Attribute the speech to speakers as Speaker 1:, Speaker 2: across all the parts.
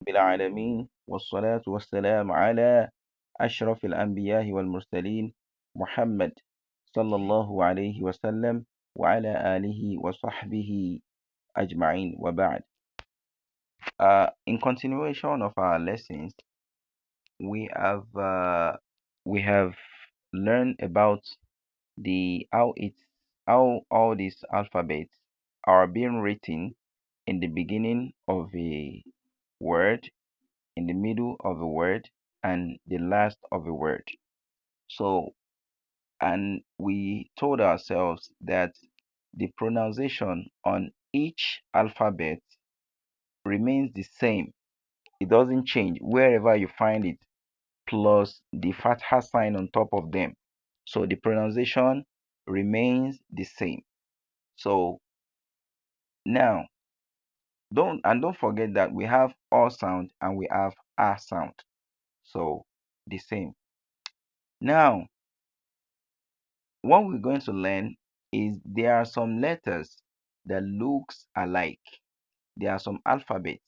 Speaker 1: بالعالمين والصلاة والسلام على أشرف الأنبياء والمرسلين محمد صلى الله عليه وسلم وعلى آله وصحبه أجمعين وبعد. In continuation of our lessons, we have uh, we have learned about the how all these alphabets are being written in the beginning of a word, in the middle of a word, and the last of a word. So, and we told ourselves that the pronunciation on each alphabet remains the same. It doesn't change wherever you find it, plus the fatha sign on top of them. So the pronunciation remains the same. So now, don't forget that we have all sound and we have a sound. So the same. Now, what we're going to learn is there are some letters that looks alike. There are some alphabets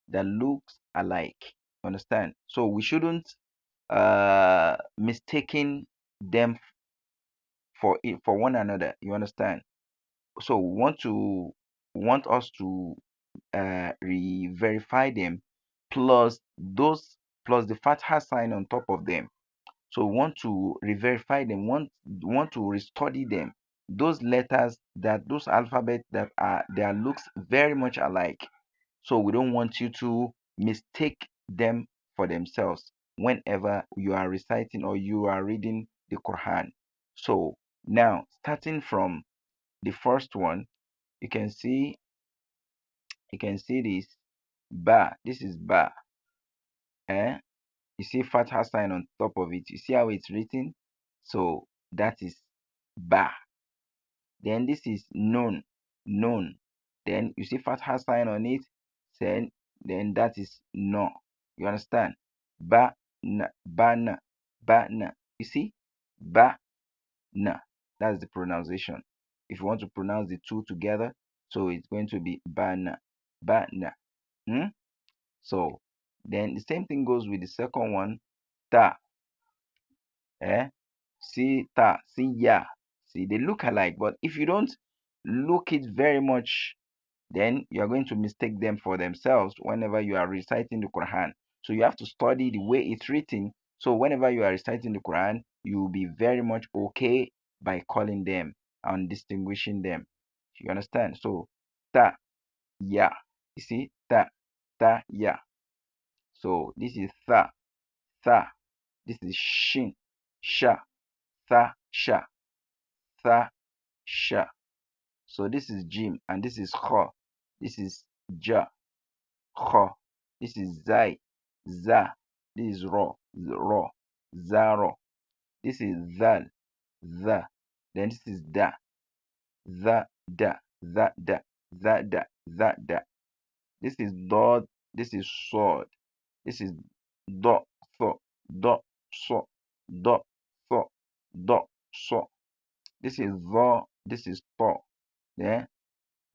Speaker 1: that looks alike. Understand? So we shouldn't mistaking them for one another. You understand? So we want us to re-verify them plus those plus the fatha sign on top of them. So we want to re-verify them, want to restudy them. Those letters that those alphabets that are their looks very much alike. So we don't want you to mistake them for themselves whenever you are reciting or you are reading the Quran. So now starting from the first one, you can see this ba. This is ba. Eh? You see fatha sign on top of it. You see how it's written? So that is ba. Then this is nun. Nun. Then you see fatha sign on it. Then that is no. You understand? Ba na ba na ba na. You see? Ba na. That's the pronunciation. If you want to pronounce the two together, so it's going to be ba na. Ba na. Hmm? So then the same thing goes with the second one. Ta. Eh? See ta, see ya. See, they look alike, but if you don't look it very much, then you are going to mistake them for themselves whenever you are reciting the Quran. So you have to study the way it's written. So whenever you are reciting the Quran, you will be very much okay by calling them and distinguishing them. You understand? So ta, ya. You see, ta, ya. So this is tha. This is shin, sha, sha, sha. So this is jim and this is kha. This is ja, kha. This is zai, za. This is ro, zaro. This is zal, za. Then this is da, za, da, za, da, za, da, za, da. This is dod. This is sword. This is do, so, do, so, do, so, do, so. This is zo. This is to. Yeah,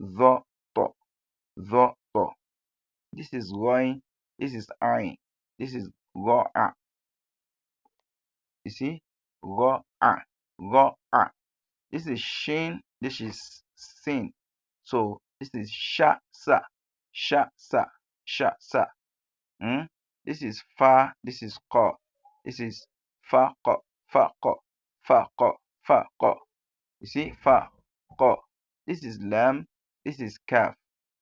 Speaker 1: zo, to, zo, to. This is going. This is I. This is go a. You see, go a, go a. This is shin. This is sin. So this is sha sa, sha sa, sha sa. Hmm? This is fa. This is ko. This is fa ko, fa ko, fa ko, fa ko. You see, fa ko. This is lam. This is kaf.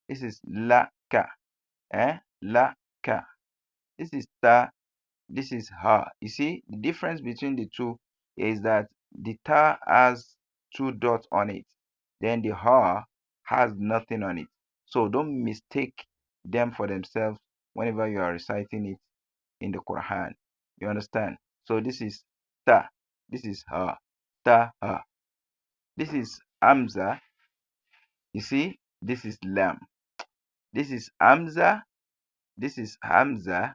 Speaker 1: This is la ka. La ka. This is ta. This is ha. You see, the difference between the two is that the ta has two dots on it. Then the ha has nothing on it. So don't mistake them for themselves whenever you are reciting it in the Quran. You understand? So this is ta. This is ha. Ta ha. This is amza. You see, this is lam. This is amza. This is hamza.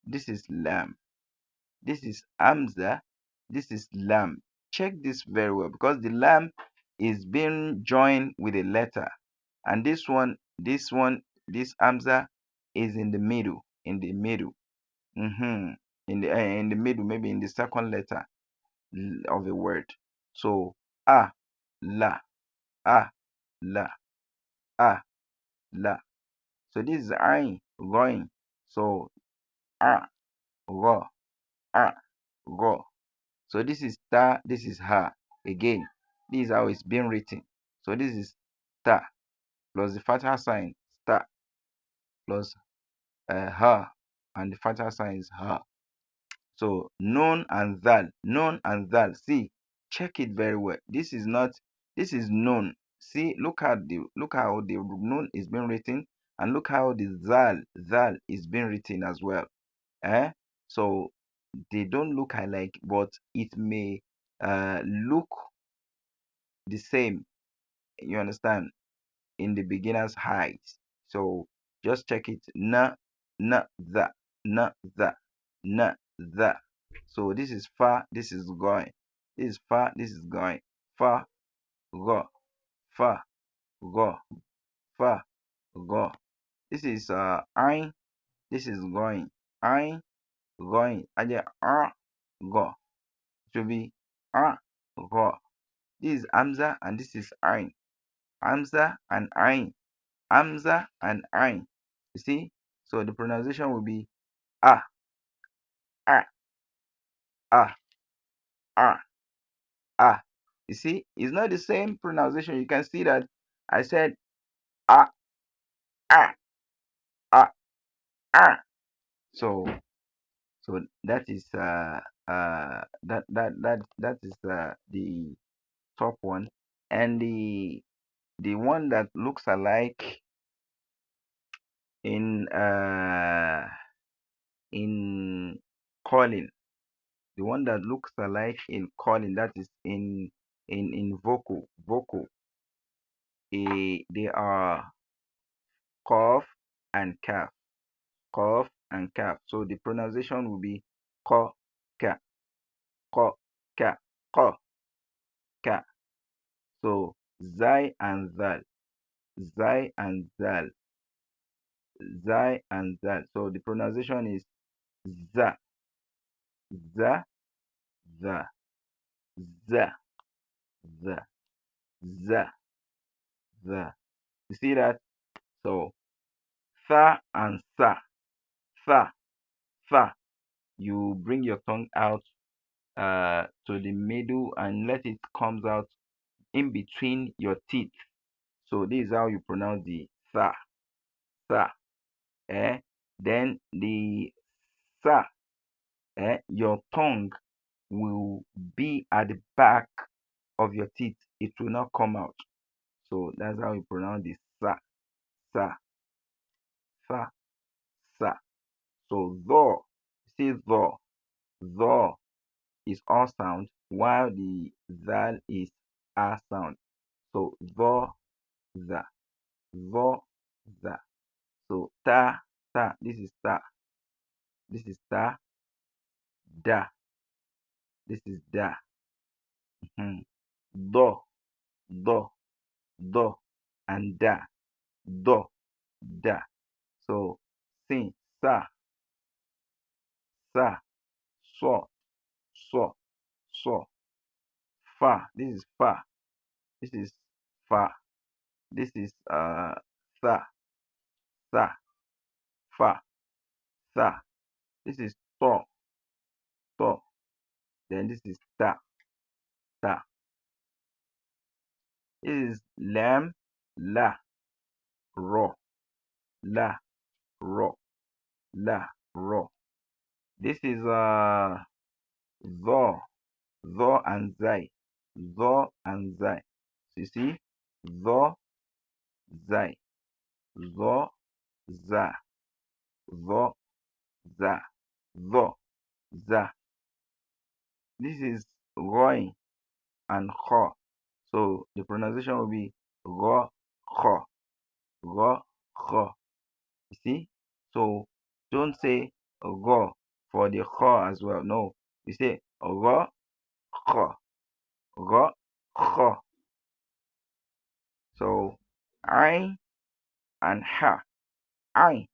Speaker 1: This is lam. This is Hamza. This is Lam. Check this very well because the Lam is being joined with a letter. And this Hamza is in the middle. in the middle. In the middle, maybe in the second letter of a word. So a, la, a, la, a, la. So this is I going. So a, go, a, go. So this is ta, this is ha. Again, this is how it's being written. So this is ta plus the fathers sign sta plus ha, and the fathers sign is ha. So nun and zal. See, check it very well. This is not. This is nun. See, look how the nun is being written, and look how the zal is being written as well. So they don't look alike, but it may look the same. You understand? In the beginner's height. So just check it. Na, za, na. So this is fa, this is going. This is fa, this is going. Fa, go, fa, go, fa, go. This is ein, this is going. Ein, going. Aja go. Should be go. This is Amza and this is ein. Amza and ein. Amza and ein. You see? So the pronunciation will be ah, ah, ah, ah, ah. You see? It's not the same pronunciation. You can see that I said ah, ah, ah, ah. So that is that is the top one, and the one that looks alike in calling. The one that looks alike in calling, that is in vocal. They are cough and calf. Cough and calf. So the pronunciation will be ko ka, ko ka, ko ka. So zai and zal, zai and zal, zai and zal. So the pronunciation is za, za, za, za, za, za, za. You see that? So tha and sa, tha, tha. You bring your tongue out to the middle and let it comes out in between your teeth. So this is how you pronounce the tha, tha. Then the sa, your tongue will be at the back of your teeth. It will not come out. So that's how you pronounce the sa, sa, sa, sa. So tho, see tho is all sound while the zal is a sound. So tho, za, tho, za. So ta, this is ta, this is ta, da, this is da. Do, do, do, and da, do, da. So sing, sa, so, so, so. Fa, this is fa, this is fa, this is sa, sa, fa, sa. This is to, to. Then this is ta, ta. This is lam, la, ro, la, ro, la, ro. This is tho, tho and zai, tho and zai. So you see, tho, zai, tho, za, tho, za, tho, za. This is going and kho. So the pronunciation will be go, kho, go, kho. You see? So don't say go for the kho as well. No, you say go, kho, go, kho. So I and ha, I.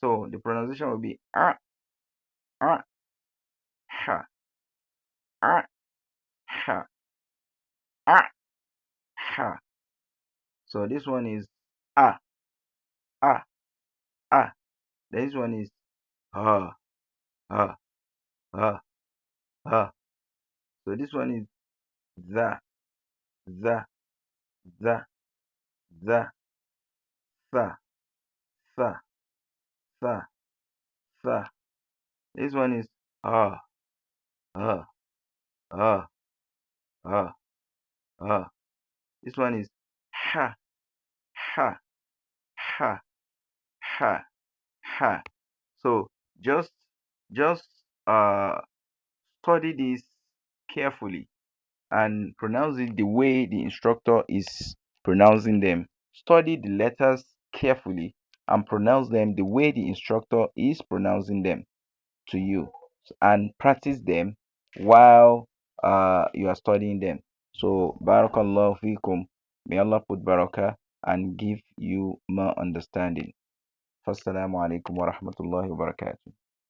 Speaker 1: So the pronunciation will be ah, ah, ha, ah, ha, ah, ha. So this one is ah, ah, ah. This one is ah, ah, ah, ah. So this one is the, the, the, the, the, the, the, the. This one is ah, ah, ah, ah, ah. This one is ha, ha, ha, ha, ha. So just just uh study this carefully and pronounce it the way the instructor is pronouncing them. Study the letters carefully and pronounce them the way the instructor is pronouncing them to you, and practice them while you are studying them. So barakallahu fikum. May Allah put barakah and give you more understanding. Wassalamu alaikum wa rahmatullahi wa barakatuh.